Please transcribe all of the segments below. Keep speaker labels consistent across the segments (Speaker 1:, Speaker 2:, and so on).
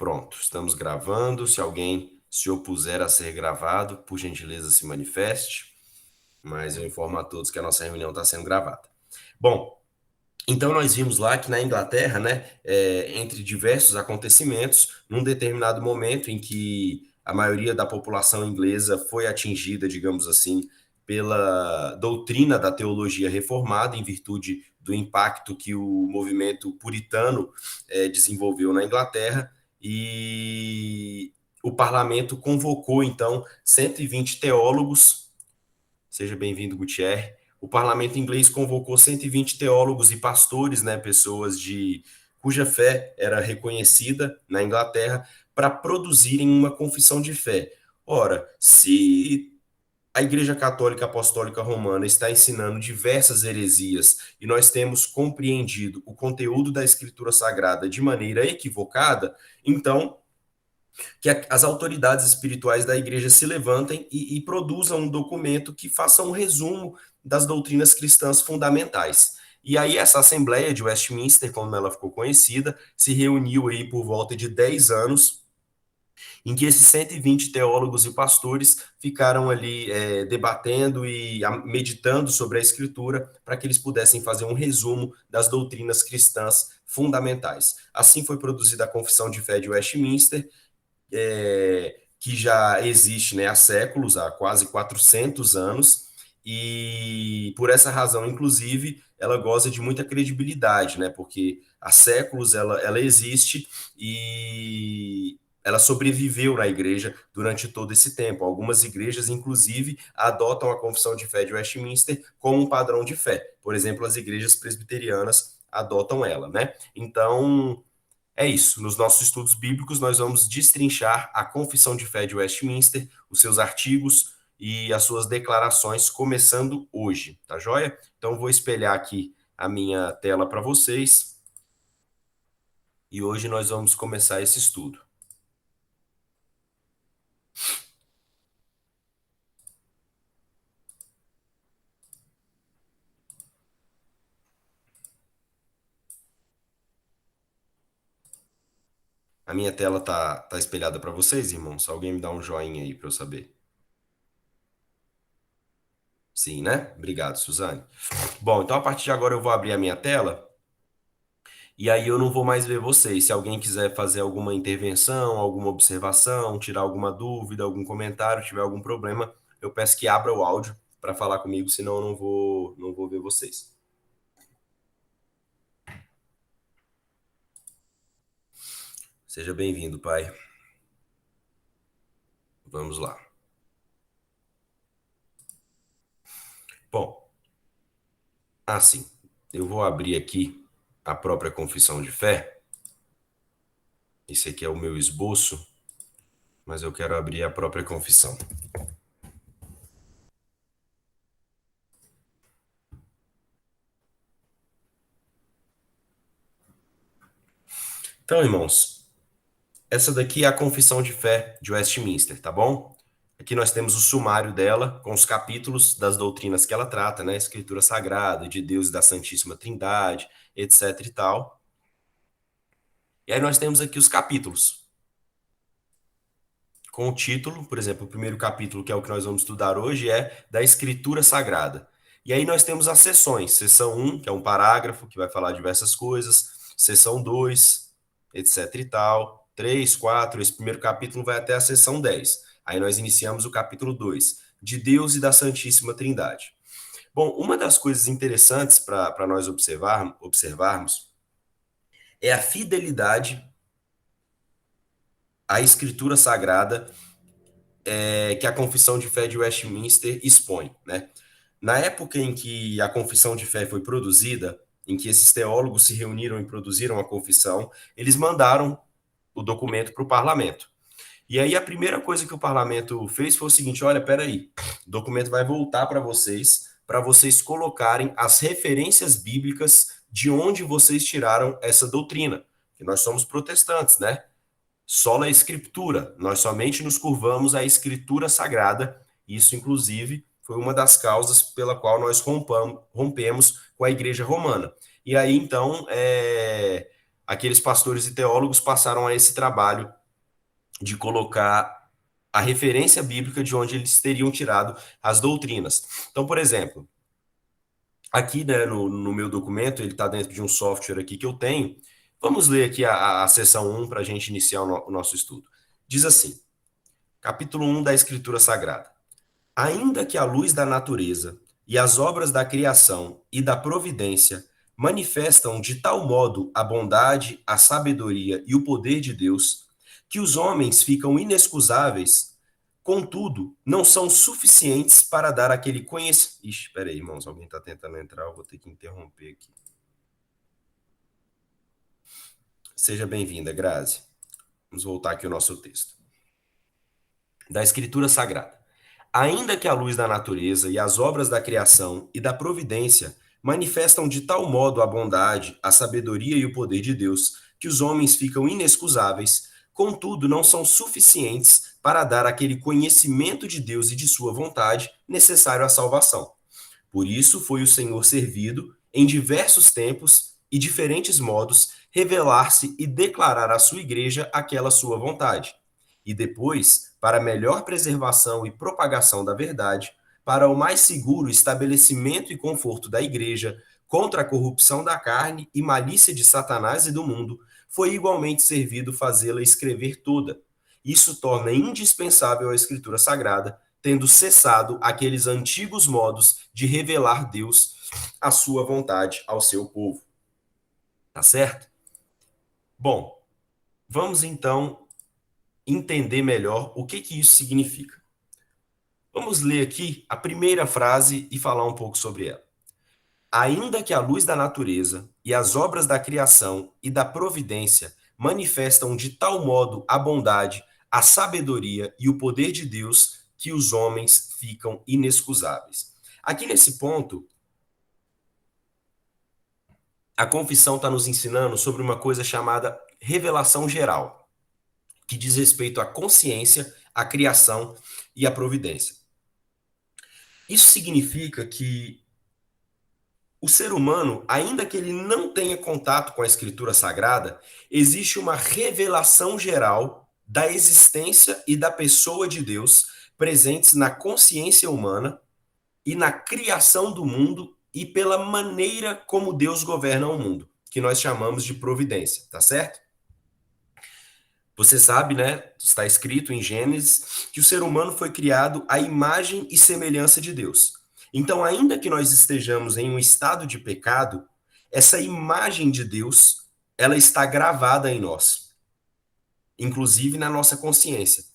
Speaker 1: Pronto, estamos gravando. Se alguém se opuser a ser gravado, por gentileza se manifeste. Mas eu informo a todos que a nossa reunião está sendo gravada. Bom, então nós vimos lá que na Inglaterra, né, entre diversos acontecimentos, num determinado momento em que a maioria da população inglesa foi atingida, digamos assim, pela doutrina da teologia reformada, em virtude do impacto que o movimento puritano desenvolveu na Inglaterra, e o parlamento convocou, então, 120 teólogos. Seja bem-vindo, Gutierre. O parlamento inglês convocou 120 teólogos e pastores, né, pessoas cuja fé era reconhecida na Inglaterra, para produzirem uma confissão de fé. Ora, se a Igreja Católica Apostólica Romana está ensinando diversas heresias e nós temos compreendido o conteúdo da Escritura Sagrada de maneira equivocada, então que as autoridades espirituais da igreja se levantem e produzam um documento que faça um resumo das doutrinas cristãs fundamentais. E aí essa Assembleia de Westminster, como ela ficou conhecida, se reuniu aí por volta de 10 anos, em que esses 120 teólogos e pastores ficaram ali debatendo e meditando sobre a Escritura para que eles pudessem fazer um resumo das doutrinas cristãs fundamentais. Assim foi produzida a Confissão de Fé de Westminster, que já existe, né, há séculos, há quase 400 anos, e por essa razão, inclusive, ela goza de muita credibilidade, né, porque há séculos ela existe e ela sobreviveu na igreja durante todo esse tempo. Algumas igrejas, inclusive, adotam a Confissão de Fé de Westminster como um padrão de fé. Por exemplo, as igrejas presbiterianas adotam ela, né? Então, é isso. Nos nossos estudos bíblicos, nós vamos destrinchar a Confissão de Fé de Westminster, os seus artigos e as suas declarações, começando hoje, tá joia? Então, vou espelhar aqui a minha tela para vocês e hoje nós vamos começar esse estudo. A minha tela tá espelhada para vocês, irmãos? Alguém me dá um joinha aí para eu saber. Sim, né? Obrigado, Suzane. Bom, então a partir de agora eu vou abrir a minha tela e aí eu não vou mais ver vocês. Se alguém quiser fazer alguma intervenção, alguma observação, tirar alguma dúvida, algum comentário, tiver algum problema, eu peço que abra o áudio para falar comigo, senão eu não vou ver vocês. Seja bem-vindo, pai. Vamos lá. Bom, assim, eu vou abrir aqui a própria confissão de fé. Esse aqui é o meu esboço, mas eu quero abrir a própria confissão. Então, irmãos, essa daqui é a confissão de fé de Westminster, tá bom? Aqui nós temos o sumário dela, com os capítulos das doutrinas que ela trata, né? Escritura Sagrada, de Deus e da Santíssima Trindade, etc e tal. E aí nós temos aqui os capítulos, com o título, por exemplo, o primeiro capítulo, que é o que nós vamos estudar hoje, é da Escritura Sagrada. E aí nós temos as seções. Seção 1, que é um parágrafo, que vai falar diversas coisas. Seção 2, etc e tal. 3, 4, esse primeiro capítulo vai até a seção 10. Aí nós iniciamos o capítulo 2, de Deus e da Santíssima Trindade. Bom, uma das coisas interessantes para nós observarmos é a fidelidade à Escritura Sagrada que a Confissão de Fé de Westminster expõe, né? Na época em que a Confissão de Fé foi produzida, em que esses teólogos se reuniram e produziram a confissão, eles mandaram o documento para o parlamento. E aí a primeira coisa que o parlamento fez foi o seguinte: olha, peraí, o documento vai voltar para vocês colocarem as referências bíblicas de onde vocês tiraram essa doutrina. Que nós somos protestantes, né? Sola Escritura, nós somente nos curvamos à Escritura Sagrada. Isso, inclusive, foi uma das causas pela qual nós rompemos com a Igreja Romana. E aí, então, aqueles pastores e teólogos passaram a esse trabalho de colocar a referência bíblica de onde eles teriam tirado as doutrinas. Então, por exemplo, aqui, né, no meu documento, ele está dentro de um software aqui que eu tenho. Vamos ler aqui a seção 1 para a gente iniciar o nosso estudo. Diz assim, capítulo 1 da Escritura Sagrada. Ainda que a luz da natureza e as obras da criação e da providência manifestam de tal modo a bondade, a sabedoria e o poder de Deus, que os homens ficam inexcusáveis, contudo, não são suficientes para dar aquele conhecimento. Ixi, peraí, irmãos, alguém está tentando entrar, eu vou ter que interromper aqui. Seja bem-vinda, Grazi. Vamos voltar aqui ao nosso texto. Da Escritura Sagrada. Ainda que a luz da natureza e as obras da criação e da providência manifestam de tal modo a bondade, a sabedoria e o poder de Deus, que os homens ficam inexcusáveis, contudo não são suficientes para dar aquele conhecimento de Deus e de sua vontade necessário à salvação. Por isso foi o Senhor servido, em diversos tempos e diferentes modos, revelar-se e declarar à sua igreja aquela sua vontade. E depois, para melhor preservação e propagação da verdade, para o mais seguro estabelecimento e conforto da igreja, contra a corrupção da carne e malícia de Satanás e do mundo, foi igualmente servido fazê-la escrever toda. Isso torna indispensável a Escritura Sagrada, tendo cessado aqueles antigos modos de revelar Deus a sua vontade ao seu povo. Tá certo? Bom, vamos então entender melhor o que isso significa. Vamos ler aqui a primeira frase e falar um pouco sobre ela. Ainda que a luz da natureza e as obras da criação e da providência manifestam de tal modo a bondade, a sabedoria e o poder de Deus que os homens ficam inexcusáveis. Aqui nesse ponto, a confissão está nos ensinando sobre uma coisa chamada revelação geral, que diz respeito à consciência, à criação e à providência. Isso significa que o ser humano, ainda que ele não tenha contato com a Escritura Sagrada, existe uma revelação geral da existência e da pessoa de Deus presentes na consciência humana e na criação do mundo e pela maneira como Deus governa o mundo, que nós chamamos de providência, tá certo? Você sabe, né? Está escrito em Gênesis que o ser humano foi criado à imagem e semelhança de Deus. Então, ainda que nós estejamos em um estado de pecado, essa imagem de Deus, ela está gravada em nós, inclusive na nossa consciência,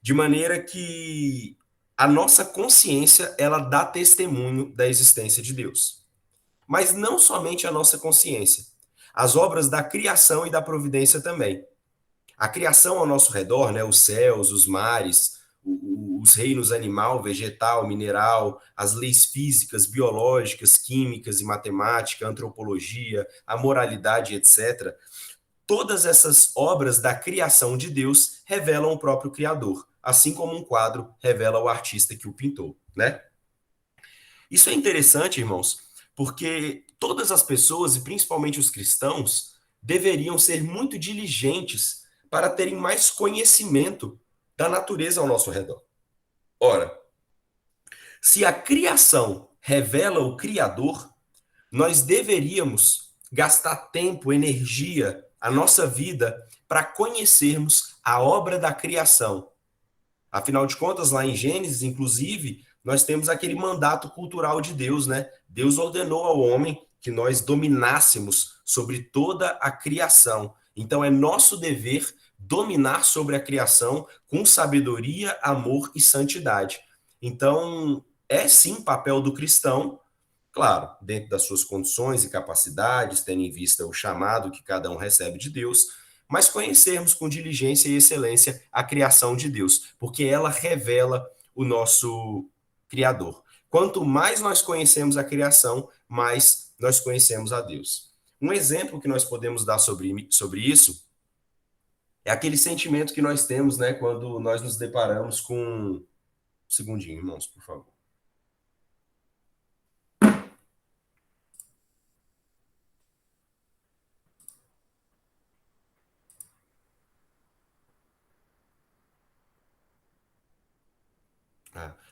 Speaker 1: de maneira que a nossa consciência, ela dá testemunho da existência de Deus. Mas não somente a nossa consciência, as obras da criação e da providência também. A criação ao nosso redor, né, os céus, os mares, os reinos animal, vegetal, mineral, as leis físicas, biológicas, químicas e matemática, antropologia, a moralidade, etc. Todas essas obras da criação de Deus revelam o próprio Criador, assim como um quadro revela o artista que o pintou, né? Isso é interessante, irmãos, porque todas as pessoas, e principalmente os cristãos, deveriam ser muito diligentes para terem mais conhecimento da natureza ao nosso redor. Ora, se a criação revela o Criador, nós deveríamos gastar tempo, energia, a nossa vida para conhecermos a obra da criação. Afinal de contas, lá em Gênesis, inclusive, nós temos aquele mandato cultural de Deus, né? Deus ordenou ao homem que nós dominássemos sobre toda a criação. Então é nosso dever dominar sobre a criação com sabedoria, amor e santidade. Então, é sim papel do cristão, claro, dentro das suas condições e capacidades, tendo em vista o chamado que cada um recebe de Deus, mas conhecermos com diligência e excelência a criação de Deus, porque ela revela o nosso Criador. Quanto mais nós conhecemos a criação, mais nós conhecemos a Deus. Um exemplo que nós podemos dar sobre isso é aquele sentimento que nós temos, né, quando nós nos deparamos com. Um segundinho, irmãos, por favor.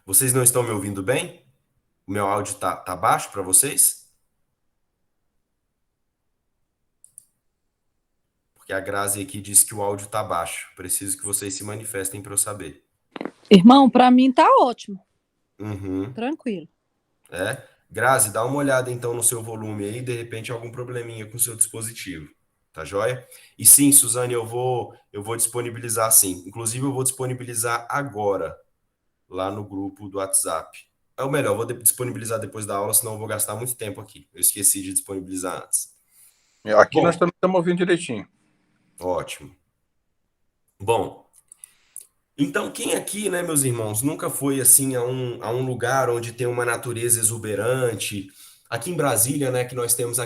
Speaker 1: Vocês não estão me ouvindo bem? O meu áudio tá baixo para vocês? Porque a Grazi aqui disse que o áudio tá baixo. Preciso que vocês se manifestem para eu saber.
Speaker 2: Irmão, para mim tá ótimo.
Speaker 1: Uhum.
Speaker 2: Tranquilo.
Speaker 1: Grazi, dá uma olhada então no seu volume aí, de repente algum probleminha com o seu dispositivo. Tá joia? E sim, Suzane, eu vou disponibilizar sim. Inclusive, eu vou disponibilizar agora lá no grupo do WhatsApp. É o melhor, eu vou disponibilizar depois da aula, senão eu vou gastar muito tempo aqui. Eu esqueci de disponibilizar antes.
Speaker 3: Aqui nós
Speaker 1: Bom,
Speaker 3: estamos ouvindo direitinho.
Speaker 1: ótimo. Bom, então quem aqui, né, meus irmãos, nunca foi assim a um lugar onde tem uma natureza exuberante? Aqui em Brasília, né, que nós temos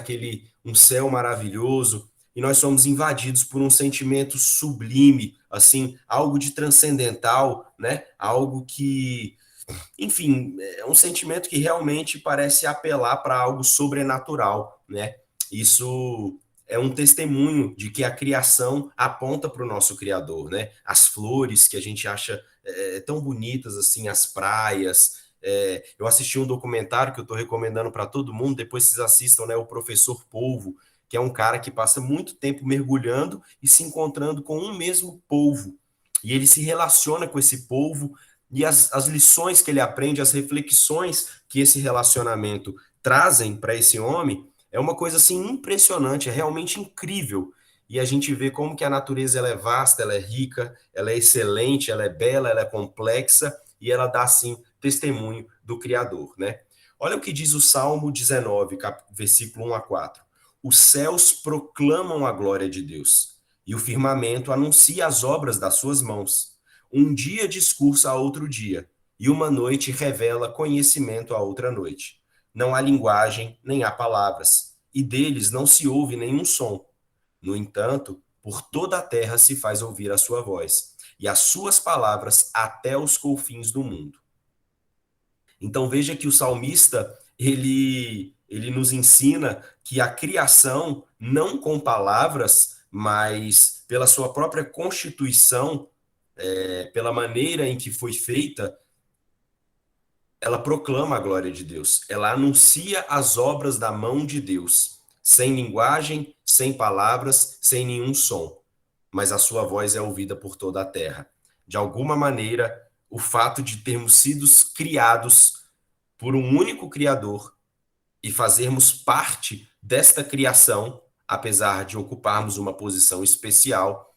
Speaker 1: um céu maravilhoso e nós somos invadidos por um sentimento sublime, assim, algo de transcendental, né? Algo que, enfim, é um sentimento que realmente parece apelar para algo sobrenatural, né? Isso é um testemunho de que a criação aponta para o nosso Criador, né? As flores que a gente acha tão bonitas, assim, as praias. Eu assisti um documentário que eu estou recomendando para todo mundo, depois vocês assistam, né? O Professor Polvo, que é um cara que passa muito tempo mergulhando e se encontrando com um mesmo polvo. E ele se relaciona com esse polvo e as lições que ele aprende, as reflexões que esse relacionamento trazem para esse homem, é uma coisa assim impressionante, é realmente incrível. E a gente vê como que a natureza ela é vasta, ela é rica, ela é excelente, ela é bela, ela é complexa e ela dá assim testemunho do Criador, né? Olha o que diz o Salmo 19, versículo 1 a 4. Os céus proclamam a glória de Deus e o firmamento anuncia as obras das suas mãos. Um dia discursa a outro dia, e uma noite revela conhecimento a outra noite. Não há linguagem, nem há palavras, e deles não se ouve nenhum som. No entanto, por toda a terra se faz ouvir a sua voz, e as suas palavras até os confins do mundo. Então veja que o salmista, ele nos ensina que a criação, não com palavras, mas pela sua própria constituição, pela maneira em que foi feita, ela proclama a glória de Deus. Ela anuncia as obras da mão de Deus, sem linguagem, sem palavras, sem nenhum som. Mas a sua voz é ouvida por toda a terra. De alguma maneira, o fato de termos sido criados por um único Criador e fazermos parte desta criação, apesar de ocuparmos uma posição especial,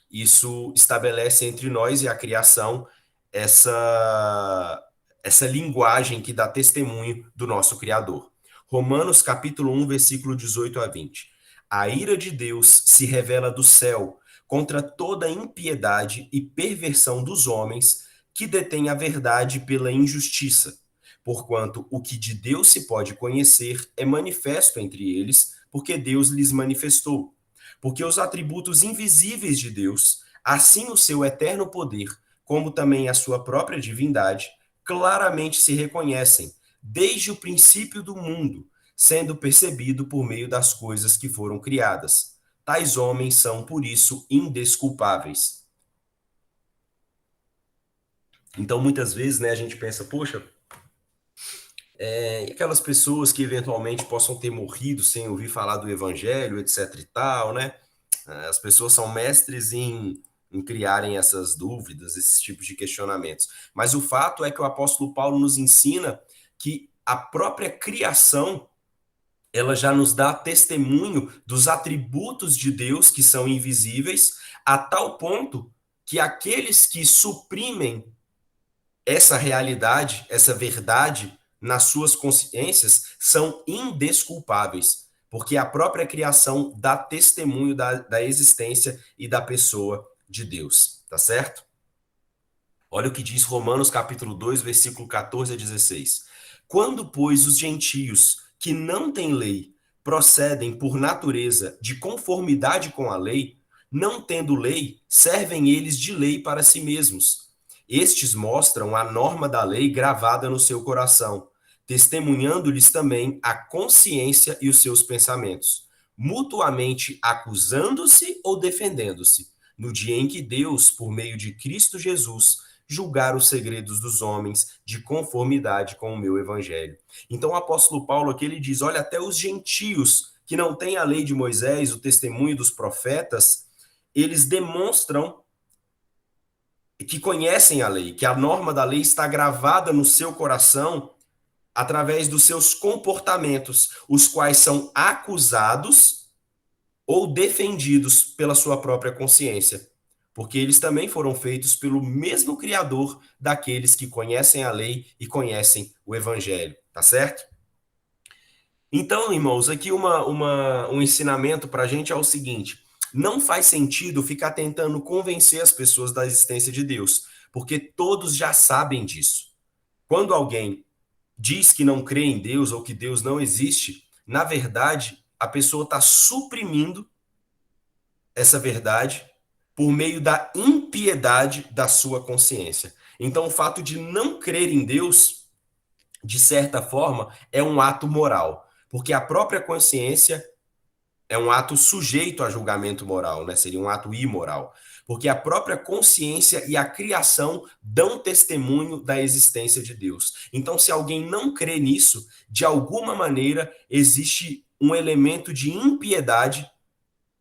Speaker 1: isso estabelece entre nós e a criação essa essa linguagem que dá testemunho do nosso Criador. Romanos capítulo 1, versículo 18 a 20. A ira de Deus se revela do céu contra toda impiedade e perversão dos homens que detêm a verdade pela injustiça, porquanto o que de Deus se pode conhecer é manifesto entre eles, porque Deus lhes manifestou. Porque os atributos invisíveis de Deus, assim o seu eterno poder, como também a sua própria divindade, claramente se reconhecem desde o princípio do mundo, sendo percebido por meio das coisas que foram criadas. Tais homens são, por isso, indesculpáveis. Então, muitas vezes, né, a gente pensa, poxa, e aquelas pessoas que eventualmente possam ter morrido sem ouvir falar do evangelho, etc e tal, né? As pessoas são mestres em criarem essas dúvidas, esses tipos de questionamentos. Mas o fato é que o apóstolo Paulo nos ensina que a própria criação ela já nos dá testemunho dos atributos de Deus que são invisíveis, a tal ponto que aqueles que suprimem essa realidade, essa verdade nas suas consciências são indesculpáveis, porque a própria criação dá testemunho da existência e da pessoa de Deus, tá certo? Olha o que diz Romanos capítulo 2, versículo 14 a 16. Quando, pois, os gentios que não têm lei procedem por natureza de conformidade com a lei, não tendo lei, servem eles de lei para si mesmos. Estes mostram a norma da lei gravada no seu coração, testemunhando-lhes também a consciência e os seus pensamentos, mutuamente acusando-se ou defendendo-se, no dia em que Deus, por meio de Cristo Jesus, julgar os segredos dos homens de conformidade com o meu evangelho. Então o apóstolo Paulo aqui ele diz, olha, até os gentios que não têm a lei de Moisés, o testemunho dos profetas, eles demonstram que conhecem a lei, que a norma da lei está gravada no seu coração através dos seus comportamentos, os quais são acusados ou defendidos pela sua própria consciência, porque eles também foram feitos pelo mesmo Criador daqueles que conhecem a lei e conhecem o Evangelho, tá certo? Então, irmãos, aqui um ensinamento para a gente é o seguinte: não faz sentido ficar tentando convencer as pessoas da existência de Deus, porque todos já sabem disso. Quando alguém diz que não crê em Deus ou que Deus não existe, na verdade, a pessoa está suprimindo essa verdade por meio da impiedade da sua consciência. Então, o fato de não crer em Deus, de certa forma, é um ato moral, porque a própria consciência é um ato sujeito a julgamento moral, né? Seria um ato imoral, porque a própria consciência e a criação dão testemunho da existência de Deus. Então, se alguém não crê nisso, de alguma maneira existe um elemento de impiedade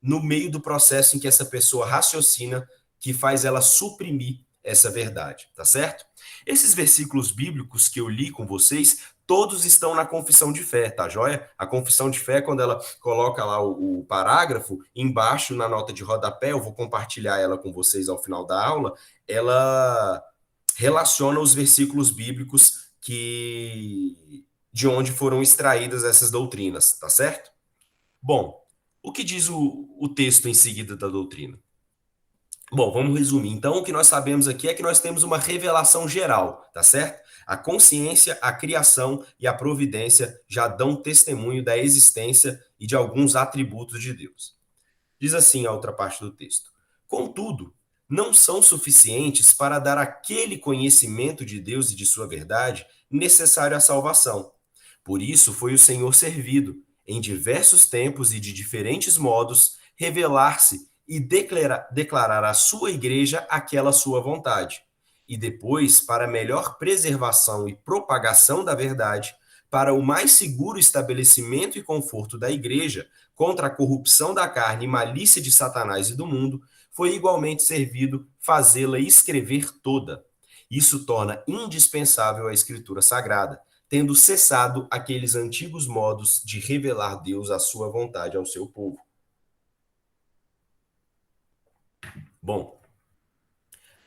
Speaker 1: no meio do processo em que essa pessoa raciocina, que faz ela suprimir essa verdade, tá certo? Esses versículos bíblicos que eu li com vocês, todos estão na confissão de fé, tá joia? A confissão de fé, quando ela coloca lá o parágrafo, embaixo na nota de rodapé, eu vou compartilhar ela com vocês ao final da aula, ela relaciona os versículos bíblicos de onde foram extraídas essas doutrinas, tá certo? Bom, o que diz o texto em seguida da doutrina? Bom, vamos resumir. Então, o que nós sabemos aqui é que nós temos uma revelação geral, tá certo? A consciência, a criação e a providência já dão testemunho da existência e de alguns atributos de Deus. Diz assim a outra parte do texto: contudo, não são suficientes para dar aquele conhecimento de Deus e de sua verdade necessário à salvação. Por isso foi o Senhor servido, em diversos tempos e de diferentes modos, revelar-se e declarar à sua igreja aquela sua vontade. E depois, para melhor preservação e propagação da verdade, para o mais seguro estabelecimento e conforto da igreja contra a corrupção da carne e malícia de Satanás e do mundo, foi igualmente servido fazê-la escrever toda. Isso torna indispensável a Escritura Sagrada, tendo cessado aqueles antigos modos de revelar Deus a sua vontade ao seu povo. Bom,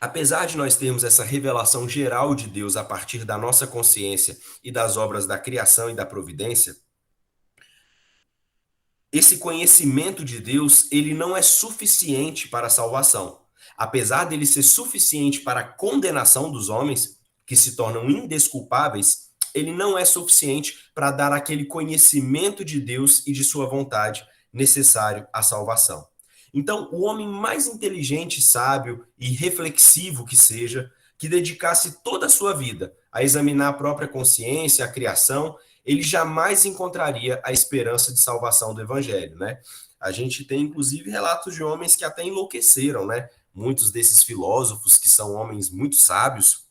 Speaker 1: apesar de nós termos essa revelação geral de Deus a partir da nossa consciência e das obras da criação e da providência, esse conhecimento de Deus, ele não é suficiente para a salvação. Apesar dele ser suficiente para a condenação dos homens, que se tornam indesculpáveis, ele não é suficiente para dar aquele conhecimento de Deus e de sua vontade necessário à salvação. Então, o homem mais inteligente, sábio e reflexivo que seja, que dedicasse toda a sua vida a examinar a própria consciência, a criação, ele jamais encontraria a esperança de salvação do evangelho, né? A gente tem, inclusive, relatos de homens que até enlouqueceram, né? Muitos desses filósofos, que são homens muito sábios,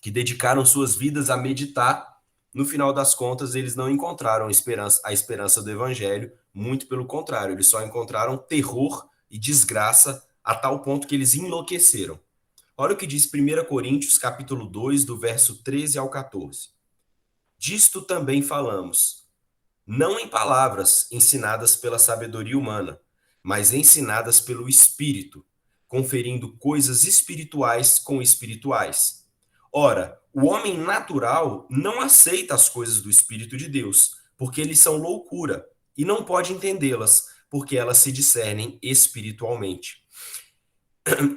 Speaker 1: que dedicaram suas vidas a meditar, no final das contas, eles não encontraram a esperança do evangelho, muito pelo contrário, eles só encontraram terror e desgraça a tal ponto que eles enlouqueceram. Olha o que diz 1 Coríntios, capítulo 2, do verso 13 ao 14. Disto também falamos, não em palavras ensinadas pela sabedoria humana, mas ensinadas pelo Espírito, conferindo coisas espirituais com espirituais. Ora, o homem natural não aceita as coisas do Espírito de Deus, porque eles são loucura, e não pode entendê-las, porque elas se discernem espiritualmente.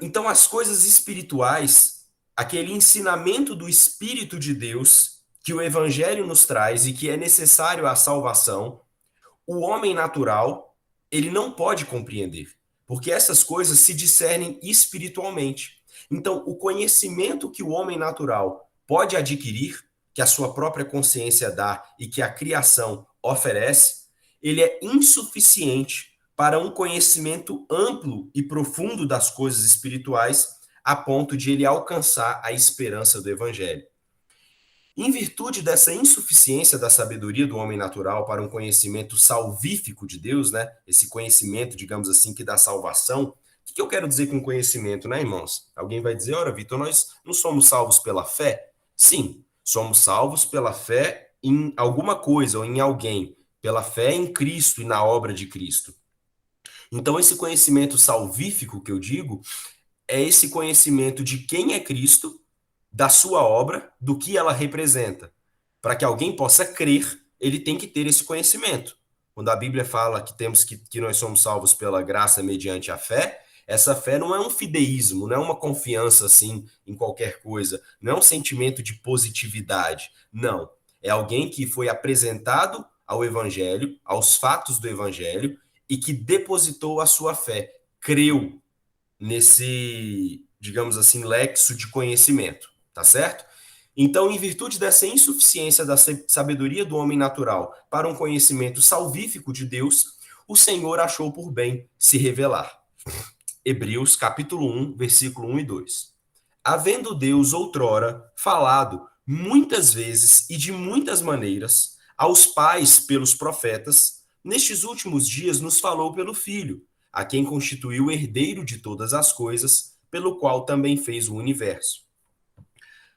Speaker 1: Então, as coisas espirituais, aquele ensinamento do Espírito de Deus, que o Evangelho nos traz e que é necessário à salvação, o homem natural, ele não pode compreender, porque essas coisas se discernem espiritualmente. Então, o conhecimento que o homem natural pode adquirir, que a sua própria consciência dá e que a criação oferece, ele é insuficiente para um conhecimento amplo e profundo das coisas espirituais, a ponto de ele alcançar a esperança do evangelho. Em virtude dessa insuficiência da sabedoria do homem natural para um conhecimento salvífico de Deus, né? Esse conhecimento, digamos assim, que dá salvação. O que eu quero dizer com conhecimento, né, irmãos? Alguém vai dizer, ora, Vitor, nós não somos salvos pela fé? Sim, somos salvos pela fé em alguma coisa ou em alguém, pela fé em Cristo e na obra de Cristo. Então, esse conhecimento salvífico que eu digo é esse conhecimento de quem é Cristo, da sua obra, do que ela representa. Para que alguém possa crer, ele tem que ter esse conhecimento. Quando a Bíblia fala que nós somos salvos pela graça mediante a fé, essa fé não é um fideísmo, não é uma confiança assim em qualquer coisa, não é um sentimento de positividade. Não. É alguém que foi apresentado ao Evangelho, aos fatos do Evangelho, e que depositou a sua fé, creu nesse, digamos assim, lexo de conhecimento, tá certo? Então, em virtude dessa insuficiência da sabedoria do homem natural para um conhecimento salvífico de Deus, o Senhor achou por bem se revelar. Hebreus capítulo 1, versículo 1 e 2. Havendo Deus outrora falado muitas vezes e de muitas maneiras aos pais pelos profetas, nestes últimos dias nos falou pelo Filho, a quem constituiu herdeiro de todas as coisas, pelo qual também fez o universo.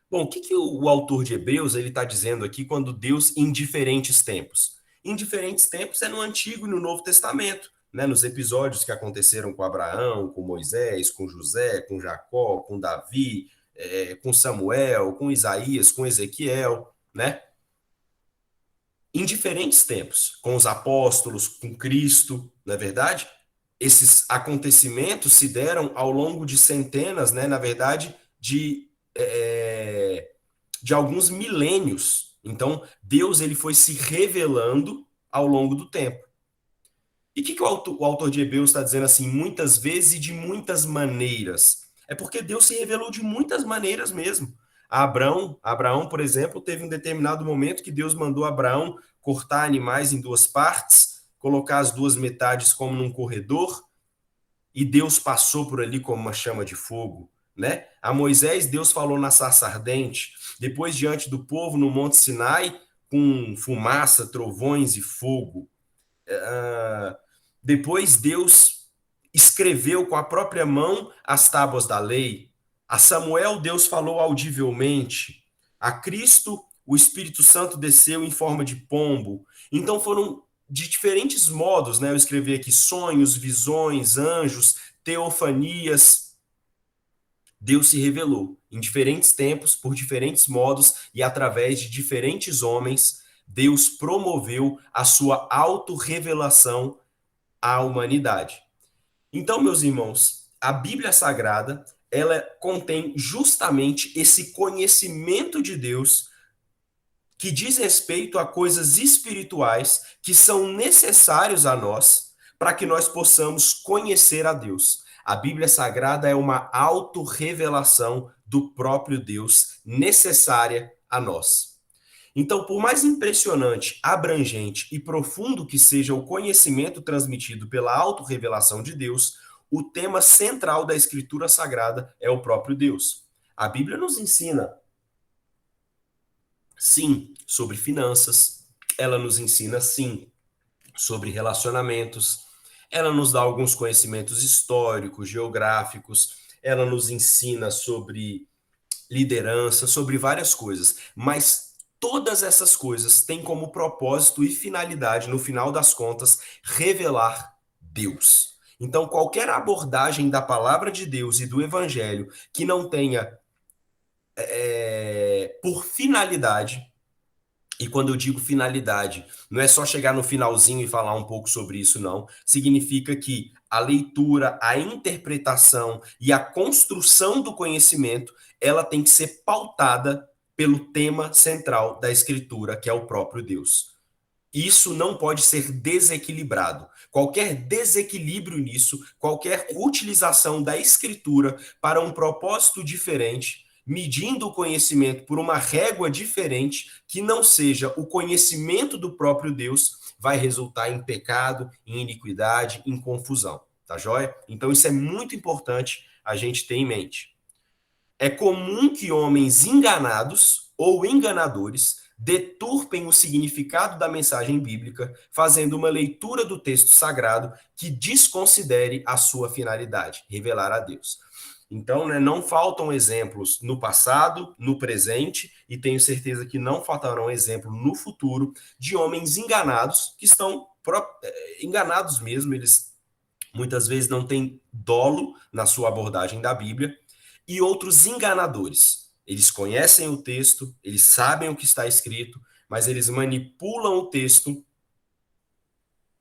Speaker 1: Bom, o que o autor de Hebreus ele está dizendo aqui quando Deus em diferentes tempos? Em diferentes tempos é no Antigo e no Novo Testamento, né? Nos episódios que aconteceram com Abraão, com Moisés, com José, com Jacó, com Davi, com Samuel, com Isaías, com Ezequiel, né? Em diferentes tempos, com os apóstolos, com Cristo, não é verdade? Esses acontecimentos se deram ao longo de centenas, né? Na verdade, de alguns milênios. Então, Deus ele foi se revelando ao longo do tempo. E o que o autor de Hebreus está dizendo assim, muitas vezes e de muitas maneiras? É porque Deus se revelou de muitas maneiras mesmo. Abraão, por exemplo, teve um determinado momento que Deus mandou Abraão cortar animais em duas partes, colocar as duas metades como num corredor, e Deus passou por ali como uma chama de fogo. Né? A Moisés, Deus falou na sarça ardente, depois diante do povo no Monte Sinai, com fumaça, trovões e fogo. Depois Deus escreveu com a própria mão as tábuas da lei. A Samuel, Deus falou audivelmente. A Cristo, o Espírito Santo desceu em forma de pombo. Então foram de diferentes modos, né? Eu escrevi aqui sonhos, visões, anjos, teofanias. Deus se revelou em diferentes tempos, por diferentes modos e através de diferentes homens. Deus promoveu a sua autorrevelação à humanidade. Então, meus irmãos, a Bíblia Sagrada, ela contém justamente esse conhecimento de Deus que diz respeito a coisas espirituais que são necessários a nós para que nós possamos conhecer a Deus. A Bíblia Sagrada é uma autorrevelação do próprio Deus necessária a nós. Então, por mais impressionante, abrangente e profundo que seja o conhecimento transmitido pela autorrevelação de Deus, o tema central da Escritura Sagrada é o próprio Deus. A Bíblia nos ensina, sim, sobre finanças, ela nos ensina, sim, sobre relacionamentos, ela nos dá alguns conhecimentos históricos, geográficos, ela nos ensina sobre liderança, sobre várias coisas, mas todas essas coisas têm como propósito e finalidade, no final das contas, revelar Deus. Então, qualquer abordagem da palavra de Deus e do evangelho que não tenha por finalidade, e quando eu digo finalidade, não é só chegar no finalzinho e falar um pouco sobre isso, não. Significa que a leitura, a interpretação e a construção do conhecimento, ela tem que ser pautada pelo tema central da Escritura, que é o próprio Deus. Isso não pode ser desequilibrado. Qualquer desequilíbrio nisso, qualquer utilização da Escritura para um propósito diferente, medindo o conhecimento por uma régua diferente, que não seja o conhecimento do próprio Deus, vai resultar em pecado, em iniquidade, em confusão. Tá joia? Então isso é muito importante a gente ter em mente. É comum que homens enganados ou enganadores deturpem o significado da mensagem bíblica, fazendo uma leitura do texto sagrado que desconsidere a sua finalidade, revelar a Deus. Então, né, não faltam exemplos no passado, no presente, e tenho certeza que não faltarão exemplos no futuro de homens enganados, que estão enganados mesmo, eles muitas vezes não têm dolo na sua abordagem da Bíblia, e outros enganadores. Eles conhecem o texto, eles sabem o que está escrito, mas eles manipulam o texto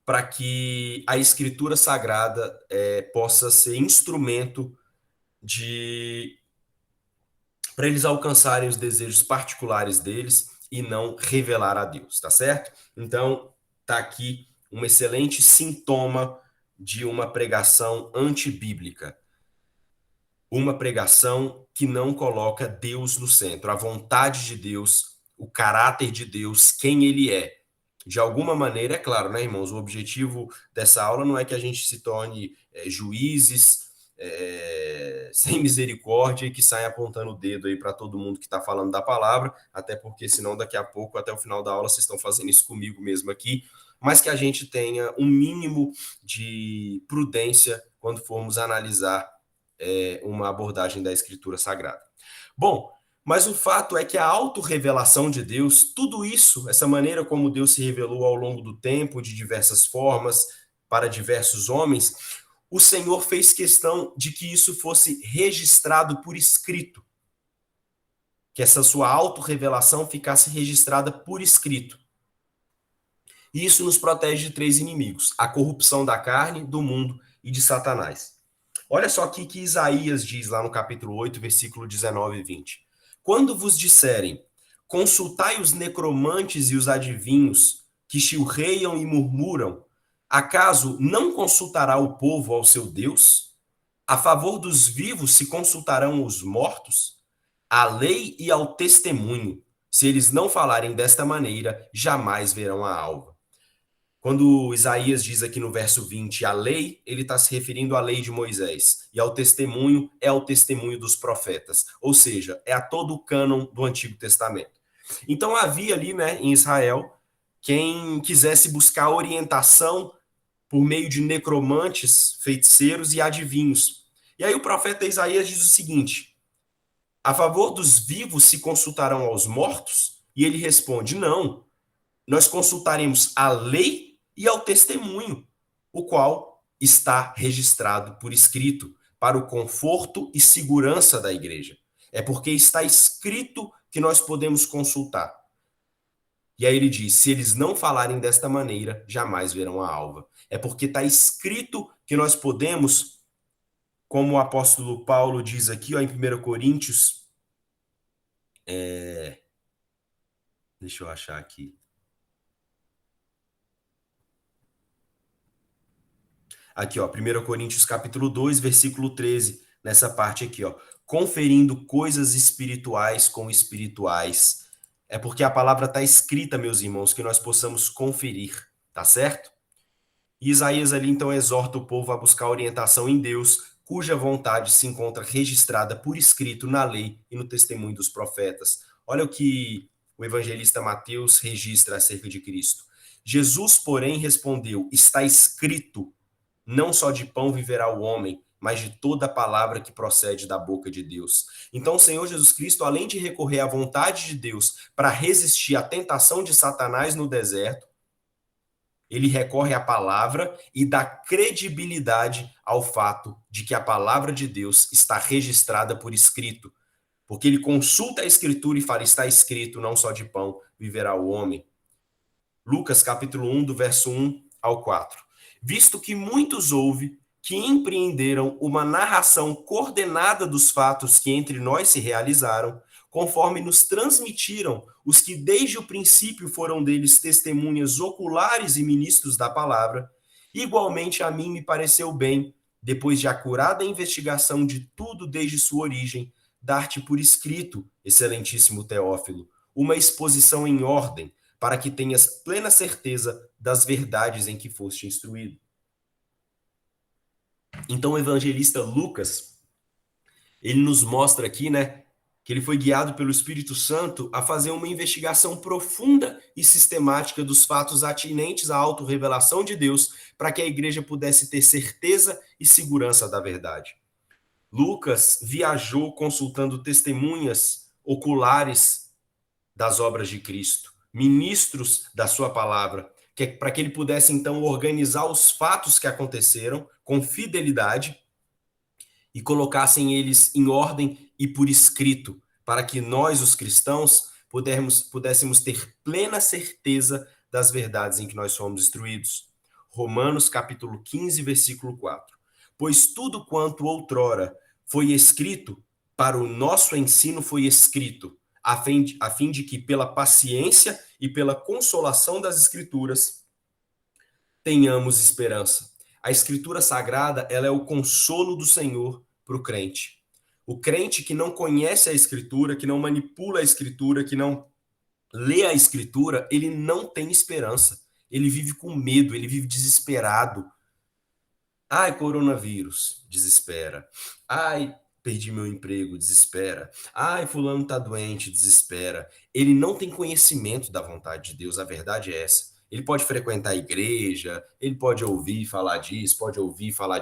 Speaker 1: para que a escritura sagrada possa ser instrumento de para eles alcançarem os desejos particulares deles e não revelar a Deus, tá certo? Então, tá aqui um excelente sintoma de uma pregação antibíblica. Uma pregação que não coloca Deus no centro, a vontade de Deus, o caráter de Deus, quem ele é. De alguma maneira, é claro, né, irmãos? O objetivo dessa aula não é que a gente se torne juízes sem misericórdia e que saia apontando o dedo aí para todo mundo que está falando da palavra, até porque senão daqui a pouco, até o final da aula, vocês estão fazendo isso comigo mesmo aqui, mas que a gente tenha um mínimo de prudência quando formos analisar uma abordagem da Escritura Sagrada. Bom, mas o fato é que a autorrevelação de Deus, tudo isso, essa maneira como Deus se revelou ao longo do tempo, de diversas formas, para diversos homens, o Senhor fez questão de que isso fosse registrado por escrito. Que essa sua autorrevelação ficasse registrada por escrito. E isso nos protege de 3 inimigos: a corrupção da carne, do mundo e de Satanás. Olha só aqui que Isaías diz lá no capítulo 8, versículo 19 e 20. Quando vos disserem, consultai os necromantes e os adivinhos, que chilreiam e murmuram, acaso não consultará o povo ao seu Deus? A favor dos vivos se consultarão os mortos? À lei e ao testemunho, se eles não falarem desta maneira, jamais verão a alva. Quando Isaías diz aqui no verso 20 a lei, ele está se referindo à lei de Moisés. E ao testemunho é ao testemunho dos profetas. Ou seja, é a todo o cânon do Antigo Testamento. Então havia ali, né, em Israel, quem quisesse buscar orientação por meio de necromantes, feiticeiros e adivinhos. E aí o profeta Isaías diz o seguinte: a favor dos vivos se consultarão aos mortos? E ele responde: não, nós consultaremos a lei e ao testemunho, o qual está registrado por escrito, para o conforto e segurança da igreja. É porque está escrito que nós podemos consultar. E aí ele diz: se eles não falarem desta maneira, jamais verão a alva. É porque está escrito que nós podemos, como o apóstolo Paulo diz aqui, ó, em 1 Coríntios, deixa eu achar aqui. Aqui, ó, 1 Coríntios capítulo 2, versículo 13, nessa parte aqui, ó. Conferindo coisas espirituais com espirituais. É porque a palavra está escrita, meus irmãos, que nós possamos conferir, tá certo? E Isaías ali, então, exorta o povo a buscar orientação em Deus, cuja vontade se encontra registrada por escrito na lei e no testemunho dos profetas. Olha o que o evangelista Mateus registra acerca de Cristo. Jesus, porém, respondeu: está escrito, não só de pão viverá o homem, mas de toda palavra que procede da boca de Deus. Então, o Senhor Jesus Cristo, além de recorrer à vontade de Deus para resistir à tentação de Satanás no deserto, ele recorre à palavra e dá credibilidade ao fato de que a palavra de Deus está registrada por escrito. Porque ele consulta a escritura e fala: está escrito, não só de pão viverá o homem. Lucas capítulo 1, do verso 1 ao 4. Visto que muitos houve que empreenderam uma narração coordenada dos fatos que entre nós se realizaram, conforme nos transmitiram os que desde o princípio foram deles testemunhas oculares e ministros da palavra, igualmente a mim me pareceu bem, depois de acurada investigação de tudo desde sua origem, dar-te por escrito, excelentíssimo Teófilo, uma exposição em ordem, para que tenhas plena certeza das verdades em que foste instruído. Então o evangelista Lucas, ele nos mostra aqui, né, que ele foi guiado pelo Espírito Santo a fazer uma investigação profunda e sistemática dos fatos atinentes à autorrevelação de Deus, para que a igreja pudesse ter certeza e segurança da verdade. Lucas viajou consultando testemunhas oculares das obras de Cristo, ministros da sua palavra, para que ele pudesse então organizar os fatos que aconteceram com fidelidade e colocassem eles em ordem e por escrito, para que nós, os cristãos, pudéssemos ter plena certeza das verdades em que nós somos instruídos. Romanos capítulo 15, versículo 4. Pois tudo quanto outrora foi escrito, para o nosso ensino foi escrito, a fim de que pela paciência e pela consolação das Escrituras tenhamos esperança. A Escritura Sagrada, ela é o consolo do Senhor para o crente. O crente que não conhece a Escritura, que não manipula a Escritura, que não lê a Escritura, ele não tem esperança. Ele vive com medo, ele vive desesperado. Ai, coronavírus, desespera. Ai, perdi meu emprego, desespera. Ai, fulano tá doente, desespera. Ele não tem conhecimento da vontade de Deus, a verdade é essa. Ele pode frequentar a igreja, ele pode ouvir falar disso, pode ouvir falar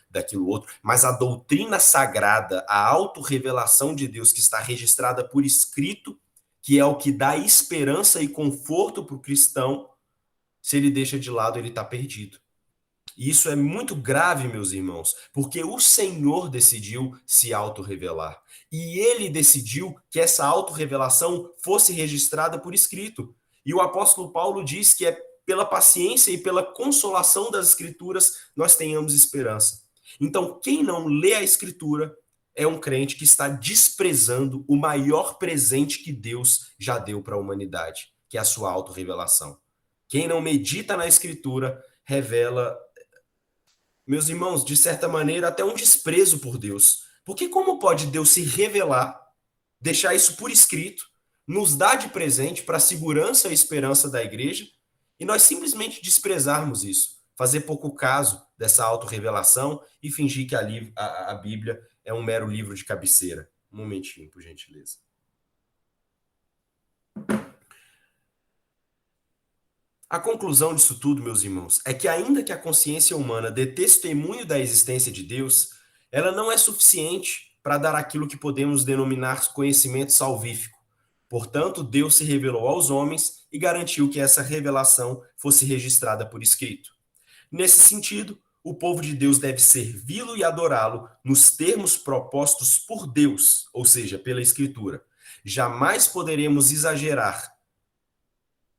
Speaker 1: daquilo outro, mas a doutrina sagrada, a autorrevelação de Deus que está registrada por escrito, que é o que dá esperança e conforto para o cristão, se ele deixa de lado, ele está perdido. E isso é muito grave, meus irmãos, porque o Senhor decidiu se autorrevelar. E ele decidiu que essa autorrevelação fosse registrada por escrito. E o apóstolo Paulo diz que é pela paciência e pela consolação das Escrituras nós tenhamos esperança. Então, quem não lê a Escritura é um crente que está desprezando o maior presente que Deus já deu para a humanidade, que é a sua autorrevelação. Quem não medita na Escritura revela, meus irmãos, de certa maneira, até um desprezo por Deus. Porque como pode Deus se revelar, deixar isso por escrito, nos dar de presente para a segurança e esperança da igreja, e nós simplesmente desprezarmos isso, fazer pouco caso dessa autorrevelação e fingir que a Bíblia é um mero livro de cabeceira? Um momentinho, por gentileza. A conclusão disso tudo, meus irmãos, é que ainda que a consciência humana dê testemunho da existência de Deus, ela não é suficiente para dar aquilo que podemos denominar conhecimento salvífico. Portanto, Deus se revelou aos homens e garantiu que essa revelação fosse registrada por escrito. Nesse sentido, o povo de Deus deve servi-lo e adorá-lo nos termos propostos por Deus, ou seja, pela Escritura. Jamais poderemos exagerar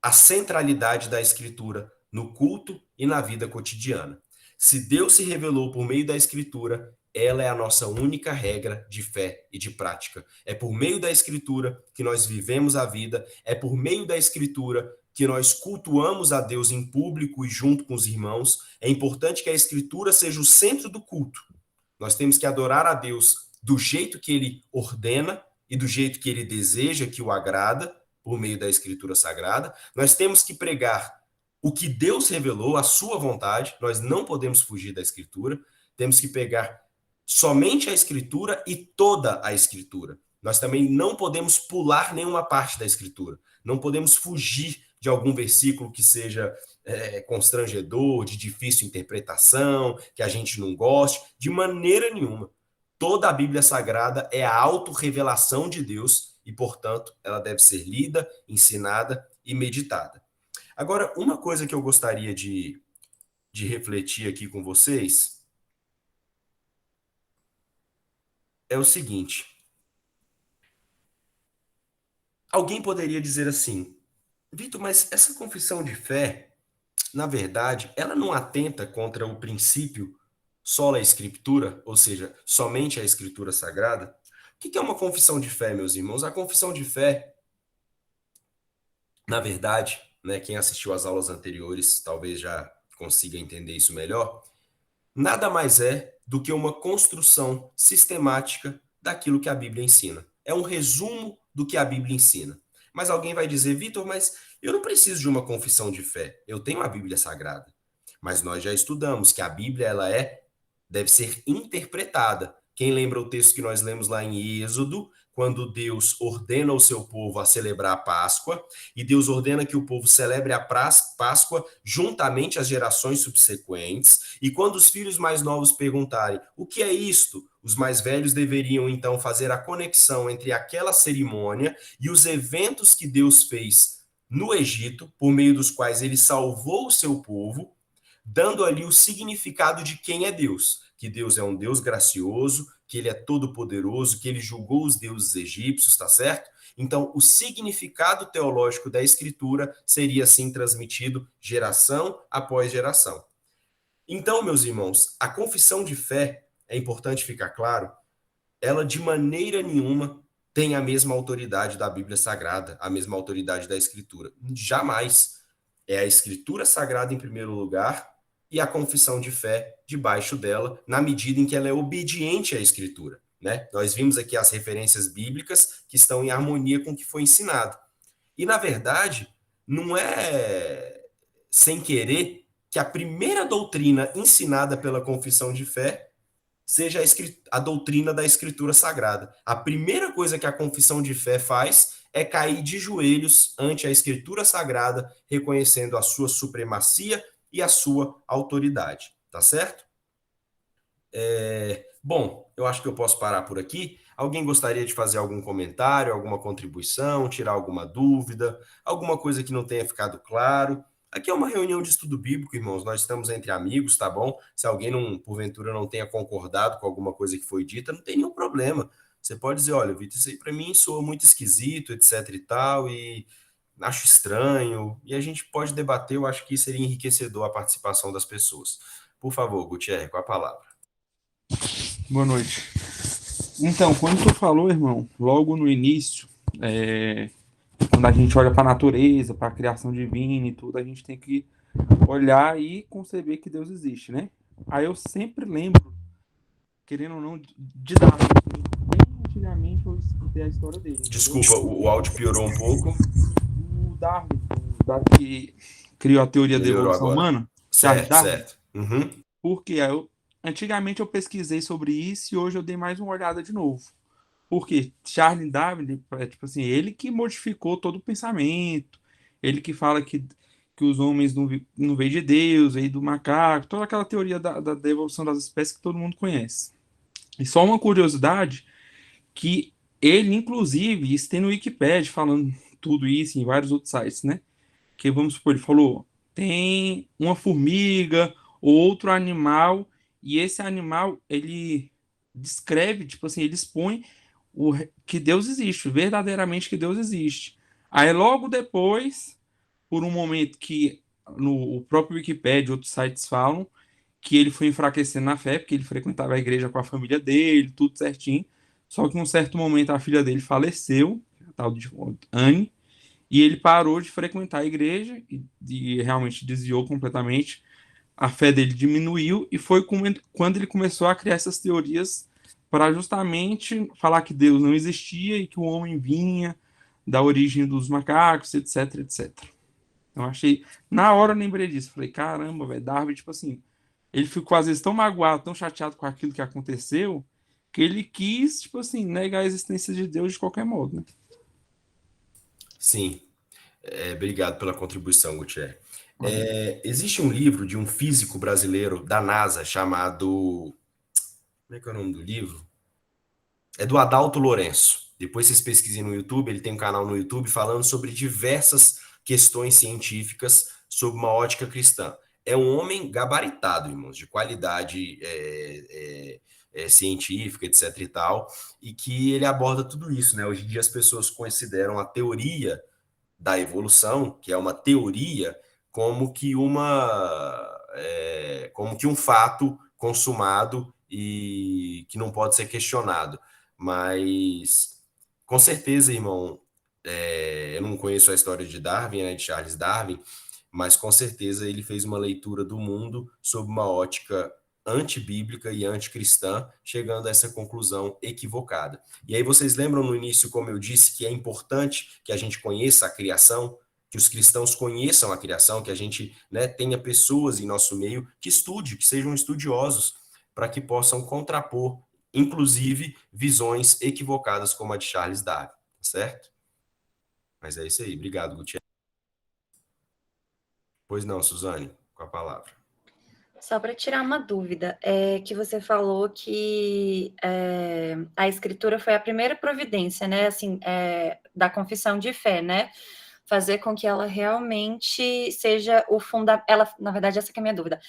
Speaker 1: a centralidade da Escritura no culto e na vida cotidiana. Se Deus se revelou por meio da Escritura, ela é a nossa única regra de fé e de prática. É por meio da Escritura que nós vivemos a vida, é por meio da Escritura que nós cultuamos a Deus em público e junto com os irmãos. É importante que a Escritura seja o centro do culto. Nós temos que adorar a Deus do jeito que Ele ordena e do jeito que Ele deseja, que o agrada, por meio da Escritura Sagrada. Nós temos que pregar o que Deus revelou, a sua vontade. Nós não podemos fugir da Escritura. Temos que pegar somente a Escritura e toda a Escritura. Nós também não podemos pular nenhuma parte da Escritura. Não podemos fugir de algum versículo que seja constrangedor, de difícil interpretação, que a gente não goste, de maneira nenhuma. Toda a Bíblia Sagrada é a autorrevelação de Deus e, portanto, ela deve ser lida, ensinada e meditada. Agora, uma coisa que eu gostaria de refletir aqui com vocês é o seguinte. Alguém poderia dizer assim, Vitor, mas essa confissão de fé, na verdade, ela não atenta contra o princípio sola escritura, ou seja, somente a Escritura Sagrada? O que é uma confissão de fé, meus irmãos? A confissão de fé, na verdade, né, quem assistiu às aulas anteriores talvez já consiga entender isso melhor, nada mais é do que uma construção sistemática daquilo que a Bíblia ensina. É um resumo do que a Bíblia ensina. Mas alguém vai dizer, Vitor, mas eu não preciso de uma confissão de fé. Eu tenho a Bíblia Sagrada. Mas nós já estudamos que a Bíblia deve ser interpretada, Quem lembra o texto que nós lemos lá em Êxodo, quando Deus ordena ao seu povo a celebrar a Páscoa, e Deus ordena que o povo celebre a Páscoa juntamente às gerações subsequentes, e quando os filhos mais novos perguntarem o que é isto, os mais velhos deveriam então fazer a conexão entre aquela cerimônia e os eventos que Deus fez no Egito, por meio dos quais ele salvou o seu povo, dando ali o significado de quem é Deus, que Deus é um Deus gracioso, que ele é todo-poderoso, que ele julgou os deuses egípcios, tá certo? Então, o significado teológico da Escritura seria assim transmitido geração após geração. Então, meus irmãos, a confissão de fé, é importante ficar claro, ela de maneira nenhuma tem a mesma autoridade da Bíblia Sagrada, a mesma autoridade da Escritura. Jamais. É a Escritura Sagrada em primeiro lugar e a confissão de fé debaixo dela, na medida em que ela é obediente à Escritura. Né? Nós vimos aqui as referências bíblicas que estão em harmonia com o que foi ensinado. E, na verdade, não é sem querer que a primeira doutrina ensinada pela confissão de fé seja a doutrina da Escritura Sagrada. A primeira coisa que a confissão de fé faz é cair de joelhos ante a Escritura Sagrada, reconhecendo a sua supremacia e a sua autoridade. Tá certo? Bom, eu acho que eu posso parar por aqui. Alguém gostaria de fazer algum comentário, alguma contribuição, tirar alguma dúvida, alguma coisa que não tenha ficado claro? Aqui é uma reunião de estudo bíblico, irmãos. Nós estamos entre amigos, tá bom? Se alguém, porventura, não tenha concordado com alguma coisa que foi dita, não tem nenhum problema. Você pode dizer, olha, Vitor, isso aí para mim soa muito esquisito, etc e tal, e acho estranho. E a gente pode debater, eu acho que seria enriquecedor a participação das pessoas. Por favor, Gutierrez, com a palavra.
Speaker 4: Boa noite. Então, quando tu falou, irmão, logo no início, quando a gente olha para a natureza, para a criação divina e tudo, a gente tem que olhar e conceber que Deus existe, né? Aí eu sempre lembro, querendo ou não, de Darwin. Bem antigamente eu escutei a história dele.
Speaker 1: Desculpa, o áudio piorou um pouco.
Speaker 4: O Darwin que criou a teoria da evolução humana.
Speaker 1: Certo. Uhum.
Speaker 4: Porque antigamente eu pesquisei sobre isso e hoje eu dei mais uma olhada de novo. Porque Charles Darwin, tipo assim, ele que modificou todo o pensamento, ele que fala que os homens não veem de Deus, veem do macaco, toda aquela teoria da evolução das espécies que todo mundo conhece. E só uma curiosidade, que ele, inclusive, isso tem no Wikipedia falando tudo isso em vários outros sites, né? Que, vamos supor, ele falou, tem uma formiga ou outro animal, e esse animal, ele descreve, tipo assim, ele expõe que Deus existe, verdadeiramente que Deus existe. Aí logo depois, por um momento que no próprio Wikipedia, outros sites falam que ele foi enfraquecendo na fé, porque ele frequentava a igreja com a família dele, tudo certinho. Só que em um certo momento a filha dele faleceu, a tal de Anne, e ele parou de frequentar a igreja e realmente desviou completamente. A fé dele diminuiu e foi quando ele começou a criar essas teorias para justamente falar que Deus não existia e que o homem vinha da origem dos macacos, etc, etc. Eu achei, na hora eu lembrei disso, falei, caramba, velho, Darwin, tipo assim, ele ficou às vezes tão magoado, tão chateado com aquilo que aconteceu, que ele quis, tipo assim, negar a existência de Deus de qualquer modo, né?
Speaker 1: Sim, obrigado pela contribuição, Gutierrez. Existe um livro de um físico brasileiro da NASA chamado... Como é que é o nome do livro? É do Adalto Lourenço. Depois vocês pesquisem no YouTube, ele tem um canal no YouTube falando sobre diversas questões científicas sob uma ótica cristã. É um homem gabaritado, irmãos, de qualidade científica, etc e tal, e que ele aborda tudo isso, né? Hoje em dia as pessoas consideram a teoria da evolução, que é uma teoria, como que um fato consumado e que não pode ser questionado. Mas, com certeza, irmão, eu não conheço a história de Darwin, né, de Charles Darwin, mas com certeza ele fez uma leitura do mundo sob uma ótica antibíblica e anticristã, chegando a essa conclusão equivocada. E aí vocês lembram no início, como eu disse, que é importante que a gente conheça a criação, que os cristãos conheçam a criação, que a gente, né, tenha pessoas em nosso meio que estudem, que sejam estudiosos, para que possam contrapor inclusive visões equivocadas como a de Charles Darwin, certo? Mas é isso aí. Obrigado, Gutierrez. Pois não, Suzane, com a palavra.
Speaker 5: Só para tirar uma dúvida, é que você falou que a escritura foi a primeira providência, né? Assim, da confissão de fé, né? Fazer com que ela realmente seja o fundamento. Na verdade, essa que é a minha dúvida.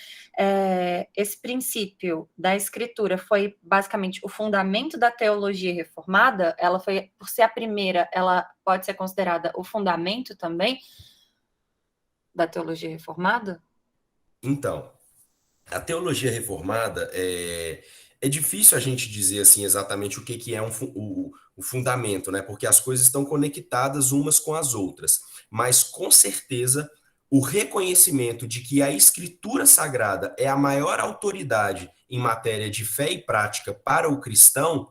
Speaker 5: Esse princípio da escritura foi basicamente o fundamento da teologia reformada? Ela foi, por ser a primeira, ela pode ser considerada o fundamento também da teologia reformada?
Speaker 1: Então, a teologia reformada é difícil a gente dizer assim exatamente o que é o fundamento, né? Porque as coisas estão conectadas umas com as outras. Mas com certeza o reconhecimento de que a Escritura Sagrada é a maior autoridade em matéria de fé e prática para o cristão,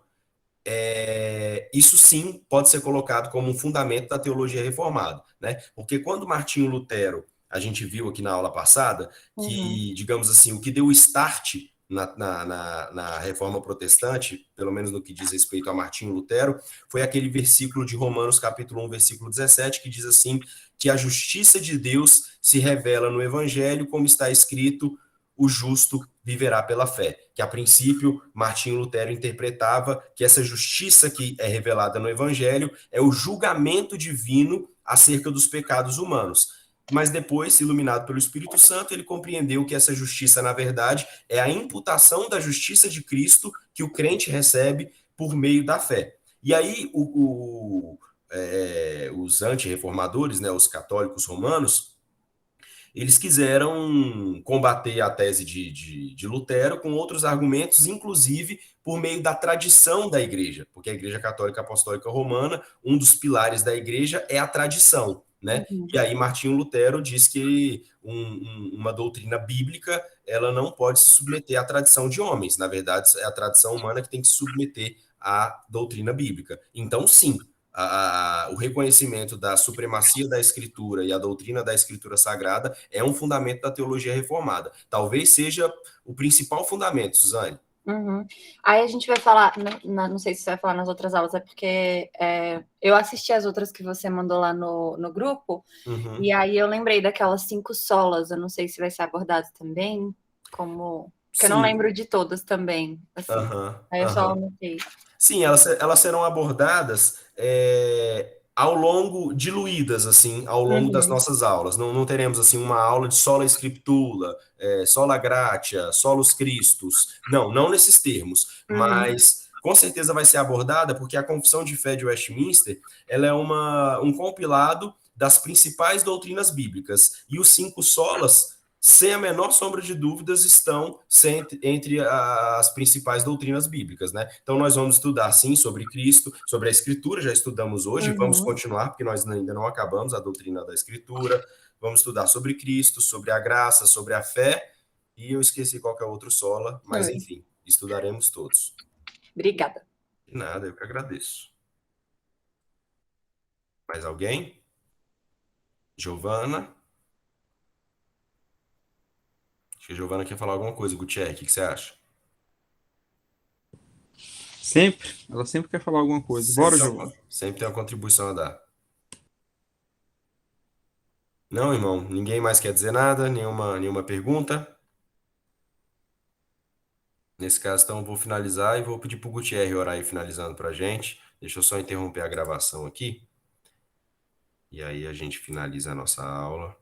Speaker 1: isso sim pode ser colocado como um fundamento da teologia reformada, né? Porque quando Martinho Lutero, a gente viu aqui na aula passada, que, digamos assim, o que deu o start na reforma protestante, pelo menos no que diz respeito a Martinho Lutero, foi aquele versículo de Romanos capítulo 1, versículo 17, que diz assim, que a justiça de Deus se revela no evangelho, como está escrito, o justo viverá pela fé. Que a princípio Martinho Lutero interpretava que essa justiça que é revelada no evangelho é o julgamento divino acerca dos pecados humanos. Mas depois, iluminado pelo Espírito Santo, ele compreendeu que essa justiça, na verdade, é a imputação da justiça de Cristo que o crente recebe por meio da fé. E aí, os antirreformadores, né, os católicos romanos, eles quiseram combater a tese de Lutero com outros argumentos, inclusive por meio da tradição da igreja, porque a Igreja Católica Apostólica Romana, um dos pilares da igreja é a tradição, né? E aí Martinho Lutero diz que uma doutrina bíblica ela não pode se submeter à tradição de homens, na verdade é a tradição humana que tem que se submeter à doutrina bíblica. Então, sim, o reconhecimento da supremacia da Escritura e a doutrina da Escritura Sagrada é um fundamento da teologia reformada. Talvez seja o principal fundamento, Suzane.
Speaker 5: Aí a gente vai falar, não sei se você vai falar nas outras aulas, é porque eu assisti as outras que você mandou lá no grupo, e aí eu lembrei daquelas 5 solas, eu não sei se vai ser abordado também, como... Porque eu não lembro de todas também, assim. Aí eu só anotei.
Speaker 1: Sim, elas serão abordadas ao longo, diluídas, assim, ao longo das nossas aulas. Não teremos, assim, uma aula de sola scriptura, sola gratia, solus Christus. Não nesses termos. Mas, com certeza vai ser abordada, porque a Confissão de Fé de Westminster, ela é um compilado das principais doutrinas bíblicas. E os 5 solas, sem a menor sombra de dúvidas, estão entre as principais doutrinas bíblicas, né? Então, nós vamos estudar, sim, sobre Cristo, sobre a Escritura, já estudamos hoje, vamos continuar, porque nós ainda não acabamos a doutrina da Escritura, vamos estudar sobre Cristo, sobre a graça, sobre a fé, e eu esqueci qual que é o outro sola, mas, enfim, estudaremos todos.
Speaker 5: Obrigada.
Speaker 1: De nada, eu que agradeço. Mais alguém? Giovana? Acho que a Giovana quer falar alguma coisa. Gutierrez, o que você acha?
Speaker 4: Sempre. Ela sempre quer falar alguma coisa. Bora, Giovana.
Speaker 1: Sempre tem uma contribuição a dar. Não, irmão? Ninguém mais quer dizer nada? Nenhuma pergunta? Nesse caso, então, eu vou finalizar e vou pedir para o Gutierrez orar aí finalizando para a gente. Deixa eu só interromper a gravação aqui. E aí a gente finaliza a nossa aula.